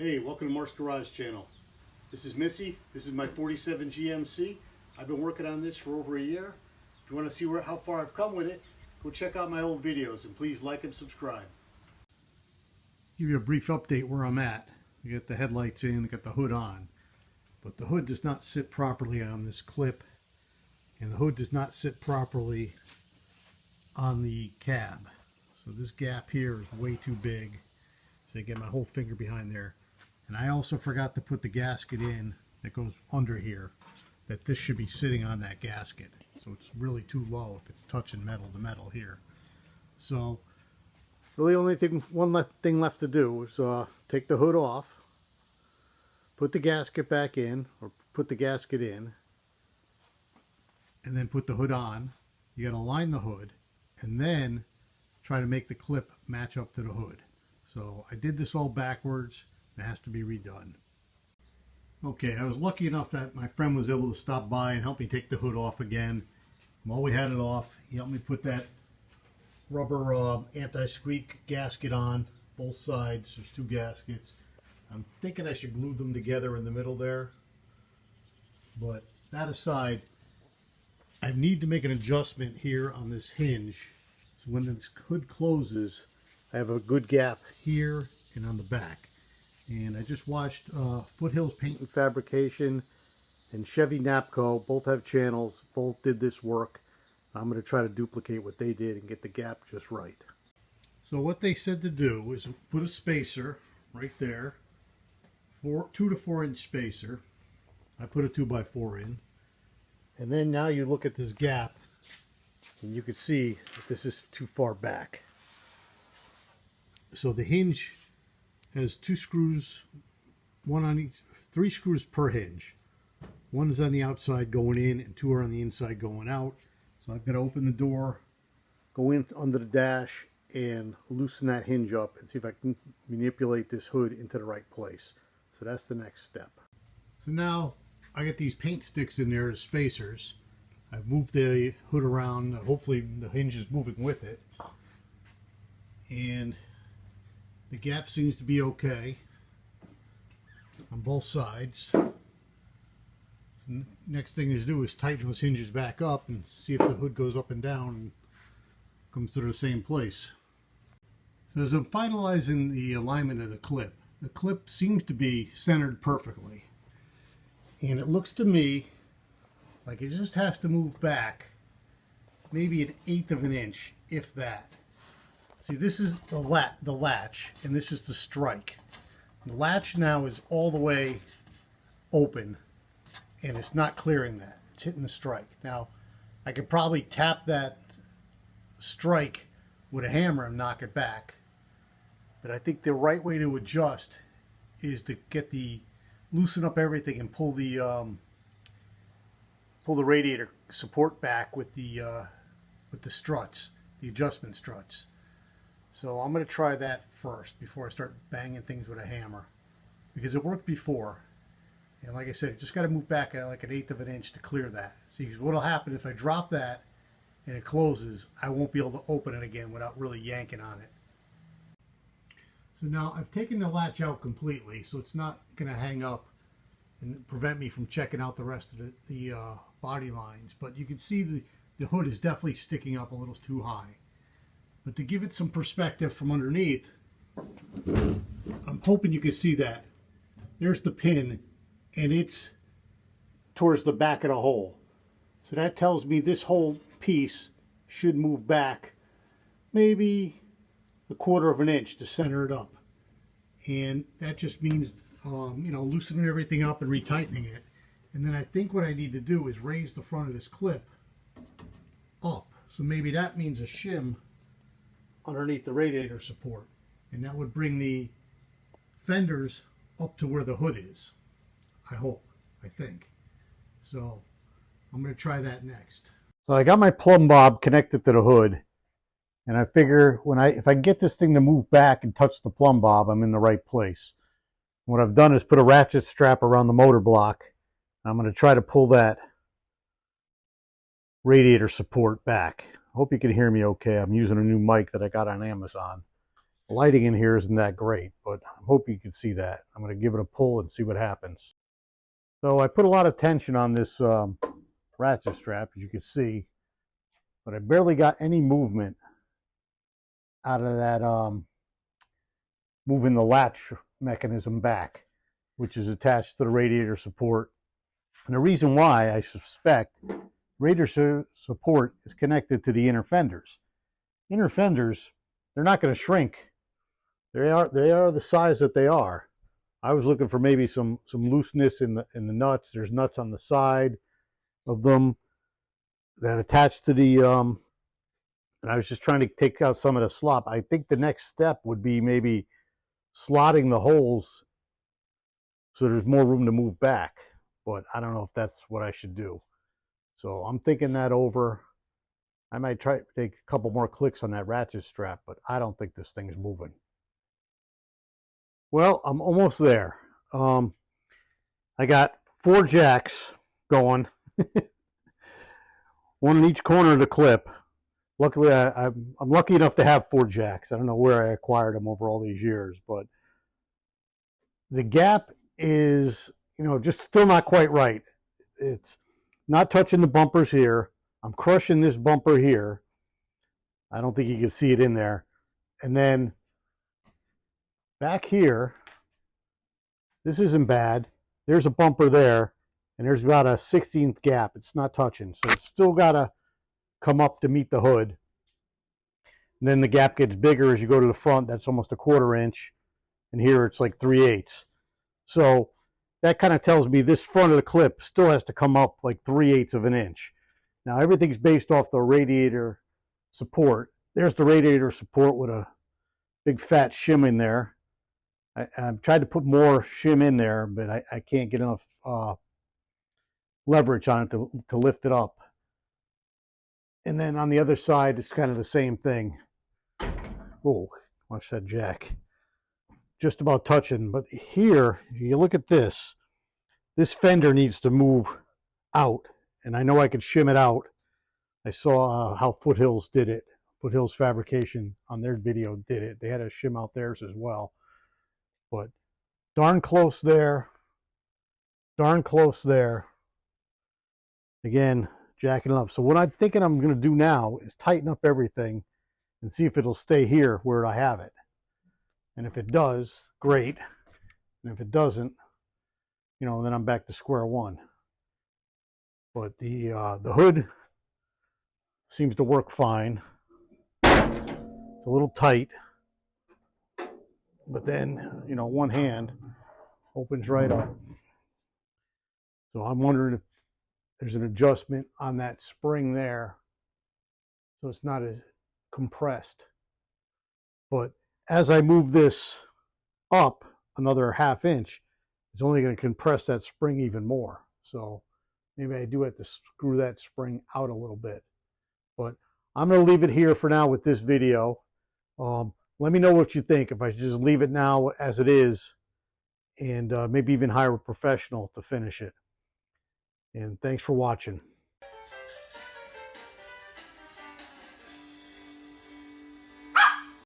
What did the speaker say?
Hey, welcome to Mark's Garage channel. This is Missy. This is my 47 GMC. I've been working on this for over a year. If you want to see how far I've come with it, go check out my old videos and please like and subscribe. Give you a brief update where I'm at. We got the headlights in, we got the hood on, but the hood does not sit properly on this clip, and the hood does not sit properly on the cab. So this gap here is way too big. So I get my whole finger behind there. And I also forgot to put the gasket in that goes under here, that this should be sitting on that gasket. So it's really too low if it's touching metal to metal here. So really one thing left to do is take the hood off, put the gasket back in, or put the gasket in, and then put the hood on. You got to line the hood and then try to make the clip match up to the hood. So I did this all backwards. It has to be redone. Okay, I was lucky enough that my friend was able to stop by and help me take the hood off again. While we had it off, he helped me put that rubber anti-squeak gasket on both sides. There's two gaskets. I'm thinking I should glue them together in the middle there. But that aside, I need to make an adjustment here on this hinge. So when this hood closes, I have a good gap here and on the back. And I just watched Foothills Paint and Fabrication and Chevy Napco, both have channels, both did this work. I'm going to try to duplicate what they did and get the gap just right. So what they said to do is put a spacer right there, 2 to 4 inch spacer. I put a 2x4 in. And then now you look at this gap and you can see that this is too far back. So the hinge has 2 screws, one on each, 3 screws per hinge. One is on the outside going in and 2 are on the inside going out. So I've got to open the door, go in under the dash and loosen that hinge up and see if I can manipulate this hood into the right place. So that's the next step. So now I got these paint sticks in there as spacers. I've moved the hood around. Hopefully the hinge is moving with it. And the gap seems to be okay on both sides. Next thing to do is tighten those hinges back up and see if the hood goes up and down and comes to the same place. So as I'm finalizing the alignment of the clip seems to be centered perfectly. And it looks to me like it just has to move back maybe 1/8 of an inch, if that. See, this is the latch, and this is the strike. The latch now is all the way open, and it's not clearing that. It's hitting the strike. Now, I could probably tap that strike with a hammer and knock it back, but I think the right way to adjust is to loosen up everything and pull the radiator support back with the struts, the adjustment struts. So I'm going to try that first before I start banging things with a hammer, because it worked before. And like I said, just got to move back like 1/8 of an inch to clear that. See, what will happen if I drop that and it closes, I won't be able to open it again without really yanking on it. So now I've taken the latch out completely, so it's not going to hang up and prevent me from checking out the rest of the body lines. But you can see the hood is definitely sticking up a little too high. But to give it some perspective from underneath, I'm hoping you can see that. There's the pin, and it's towards the back of the hole. So that tells me this whole piece should move back maybe 1/4 of an inch to center it up. And that just means, loosening everything up and retightening it. And then I think what I need to do is raise the front of this clip up. So maybe that means a shim underneath the radiator support, and that would bring the fenders up to where the hood is. I think. So I'm going to try that next. So I got my plumb bob connected to the hood, and I figure if I can get this thing to move back and touch the plumb bob, I'm in the right place. What I've done is put a ratchet strap around the motor block. I'm going to try to pull that radiator support back. Hope you can hear me okay. I'm using a new mic that I got on Amazon. lighting in here isn't that great, but I hope you can see that. I'm going to give it a pull and see what happens. So I put a lot of tension on this ratchet strap, as you can see, but I barely got any movement out of that, moving the latch mechanism back, which is attached to the radiator support. And the reason why, I suspect, radiator support is connected to the inner fenders. Inner fenders, they're not going to shrink. They are the size that they are. I was looking for maybe some looseness in the nuts. There's nuts on the side of them that attach to the and I was just trying to take out some of the slop. I think the next step would be maybe slotting the holes so there's more room to move back, but I don't know if that's what I should do. So I'm thinking that over. I might try to take a couple more clicks on that ratchet strap, but I don't think this thing's moving. Well, I'm almost there. I got 4 jacks going, one in each corner of the clip. Luckily, I'm lucky enough to have 4 jacks. I don't know where I acquired them over all these years, but the gap is, just still not quite right. It's not touching the bumpers here. I'm crushing this bumper here. I don't think you can see it in there. And then back here, this isn't bad. There's a bumper there, and there's about a 16th gap. It's not touching, so it's still got to come up to meet the hood. And then the gap gets bigger as you go to the front. That's almost a 1/4 inch, and here it's like 3/8. So that kind of tells me this front of the clip still has to come up like 3/8 of an inch. Now everything's based off the radiator support. There's the radiator support with a big fat shim in there. I've tried to put more shim in there, but I can't get enough leverage on it to lift it up. And then on the other side, it's kind of the same thing. Oh, watch that jack. Just about touching. But here, you look at this. This fender needs to move out. And I know I could shim it out. I saw how Foothills did it. Foothills Fabrication on their video did it. They had to shim out theirs as well. But darn close there. Darn close there. Again, jacking it up. So what I'm thinking I'm going to do now is tighten up everything and see if it'll stay here where I have it. And if it does, great. And if it doesn't, then I'm back to square one. But the hood seems to work fine. It's a little tight, but then, one hand opens right up. So I'm wondering if there's an adjustment on that spring there so it's not as compressed. But as I move this up another 1/2 inch, it's only going to compress that spring even more. So maybe I do have to screw that spring out a little bit. But I'm going to leave it here for now with this video. Let me know what you think, if I should just leave it now as it is and maybe even hire a professional to finish it. And thanks for watching.